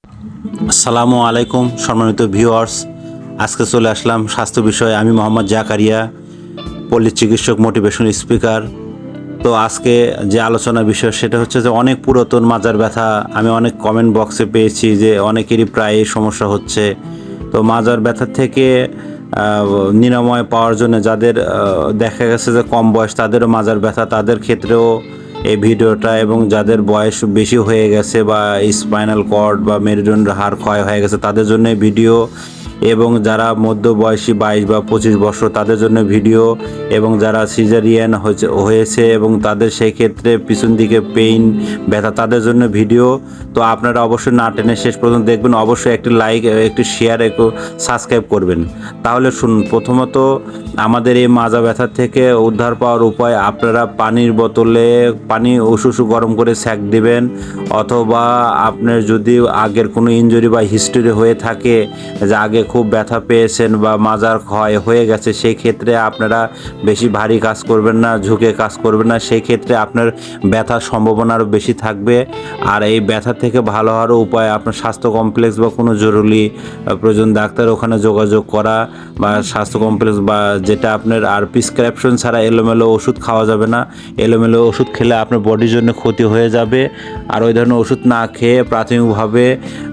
আসসালামু আলাইকুম সম্মানিত ভিউয়ার্স, আজকে চলে আসলাম স্বাস্থ্য বিষয়ে। আমি মোহাম্মদ জাকারিয়া, পল্লী চিকিৎসক, মোটিভেশন স্পিকার। তো আজকে যে আলোচনা বিষয় সেটা হচ্ছে যে অনেক পুরাতন মাজার ব্যথা আমি অনেক কমেন্ট বক্সে পেয়েছি যে অনেকেরই প্রায় এই সমস্যা হচ্ছে। তো মাজার ব্যথা থেকে নিরাময় পাওয়ার জন্য যাদের দেখা গেছে যে কম বয়স তাদেরও মাজার ব্যথা, তাদের ক্ষেত্রেও এই ভিডিওটা, এবং যাদের বয়স বেশি হয়ে গেছে বা স্পাইনাল কর্ড বা মেরুদণ্ড হাড় ক্ষয় হয়ে গেছে তাদের জন্য ভিডিও, এবং যারা মধ্যবয়সী 22 বা 25 বছর তাদের জন্য ভিডিও, এবং যারা সিজারিয়ান হয়েছে এবং তাদের সেই ক্ষেত্রে পিছন দিকে পেইন ব্যথা তাদের জন্য ভিডিও। তো আপনারা অবশ্যই না টেনে শেষ পর্যন্ত দেখবেন, অবশ্যই একটি লাইক, একটি শেয়ার, একটু সাবস্ক্রাইব করবেন। তাহলে শুনুন, প্রথমত আমাদের এই মাজা ব্যথা থেকে উদ্ধার পাওয়ার উপায়: আপনারা পানির বোতলে পানি উষু গরম করে সেঁক দিবেন, অথবা আপনার যদি আগের কোনো ইনজুরি বা হিস্টোরি হয়ে থাকে যে আগে খুব ব্যথা পেয়েছেন বা মাজার ক্ষয় হয়ে গেছে, সেই ক্ষেত্রে আপনারা বেশি ভারী কাজ করবেন না, ঝুঁকে কাজ করবেন না, সেই ক্ষেত্রে আপনার ব্যথার সম্ভাবনা আরও বেশি থাকবে। আর এই ব্যথা থেকে ভালো হওয়ার উপায় আপনার স্বাস্থ্য কমপ্লেক্স বা কোনো জরুরি প্রয়োজন ডাক্তার ওখানে যোগাযোগ করা, বা স্বাস্থ্য কমপ্লেক্স বা যেটা আপনার, আর প্রেসক্রিপশন ছাড়া এলোমেলো ওষুধ খাওয়া যাবে না। এলোমেলো ওষুধ খেলে আপনার বডির জন্য ক্ষতি হয়ে যাবে। আর ওই ধরনের ওষুধ না খেয়ে প্রাথমিকভাবে,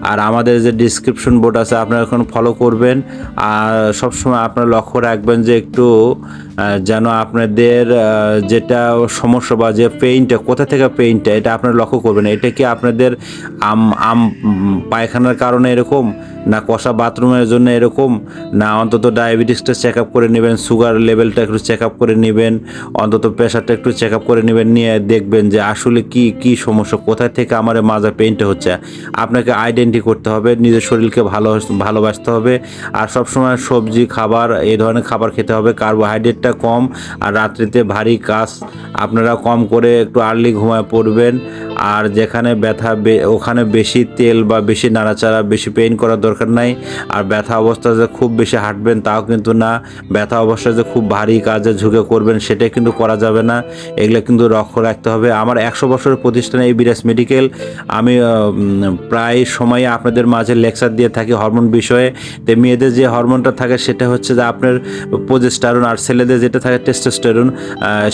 আর আমাদের যে ডিসক্রিপশন বোর্ড আছে আপনারা এখন ফলো করবেন। আর সবসময় আপনারা লক্ষ্য রাখবেন যে একটু যেন আপনাদের যেটা সমস্যা বা যে পেইনটা, কোথা থেকে পেইনটা, এটা আপনারা লক্ষ্য করবেন। এটা কি আপনাদের পায়খানার কারণে এরকম, না কষা বাথরুমের জন্য এরকম, না অন্তত ডায়াবেটিসটা চেক আপ করে নেবেন, সুগার লেভেলটা একটু চেক আপ করে নেবেন, অন্তত প্রেশারটা একটু চেক আপ করে নেবেন, নিয়ে দেখবেন যে আসলে কি সমস্যা, কোথায় থেকে আমার মাজা পেইনটা হচ্ছে। আপনাকে আইডেন্টি করতে হবে, নিজের শরীরকে ভালোবাসতে হবে। আর সবসময় সবজি খাবার, এই ধরনের খাবার খেতে হবে, কার্বোহাইড্রেটটা কম। আর রাত্রিতে ভারী কাজ আপনারা কম করে একটু আর্লি ঘুমায় পড়বেন। আর যেখানে ব্যথা ওখানে বেশি তেল বা বেশি নাড়াচাড়া, বেশি পেইন করার দরকার নাই। আর ব্যথা অবস্থা যে খুব বেশি হাঁটবেন তাও কিন্তু না, ব্যথা অবস্থায় যে খুব ভারী কাজে ঝুঁকে করবেন সেটা কিন্তু করা যাবে না। এগুলো কিন্তু লক্ষ্য রাখতে হবে। আমার 100 বছরের প্রতিষ্ঠানে এই বিরাজ মেডিকেল, আমি প্রায় সময়ে আপনাদের মাঝে লেকচার দিয়ে থাকি হরমোন বিষয়ে। তো মেয়েদের যে হরমোনটা থাকে সেটা হচ্ছে যে আপনার প্রোজেস্টেরন, আর ছেলেদের যেটা থাকে টেস্টোস্টেরন।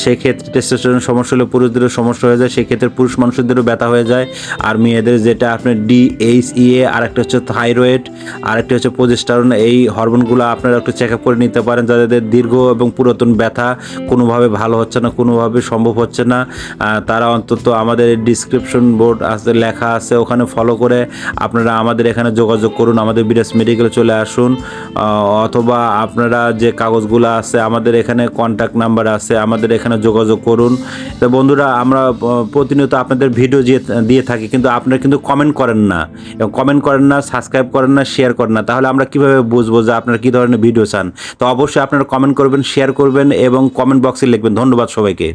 সেই ক্ষেত্রে টেস্টোস্টেরন সমস্যা হলে পুরুষদেরও সমস্যা হয়ে যায়, সেই ক্ষেত্রে পুরুষ মানুষদেরও ব্যথা হয়ে যায়। আর মেয়েদের যেটা আপনার DHEA, আর একটা হচ্ছে থাইরয়েড, আর একটা হচ্ছে প্রোজেস্টেরন। এই হরমোনগুলো আপনারা একটু চেক আপ করে নিতে পারেন, যাদের দীর্ঘ এবং পুরাতন ব্যথা কোনোভাবে ভালো হচ্ছে না, কোনোভাবে সম্ভব হচ্ছে না, তারা অন্তত আমাদের ডিসক্রিপশন বোর্ড আছে, লেখা আছে, ওখানে ফলো করে আপনারা আমাদের এখানে যোগাযোগ করুন, আমাদের বিরাজ মেডিকেলে চলে আসুন। অথবা আপনারা যে কাগজগুলো আছে আমাদের এখানে কন্ট্যাক্ট নাম্বার আছে, আমাদের এখানে যোগাযোগ করুন। তো বন্ধুরা, আমরা প্রতিনিয়ত আপনাদের ভিডিও দিয়ে থাকি, কিন্তু আপনারা কিন্তু কমেন্ট করেন না, এবং কমেন্ট করেন না, সাবস্ক্রাইব করেন না, শেয়ার করেন না। তাহলে আমরা কীভাবে বুঝবো যে আপনারা কী ধরনের ভিডিও চান? তো অবশ্যই আপনারা কমেন্ট করবেন, শেয়ার করবেন এবং কমেন্ট বক্সে লিখবেন। ধন্যবাদ সবাইকে।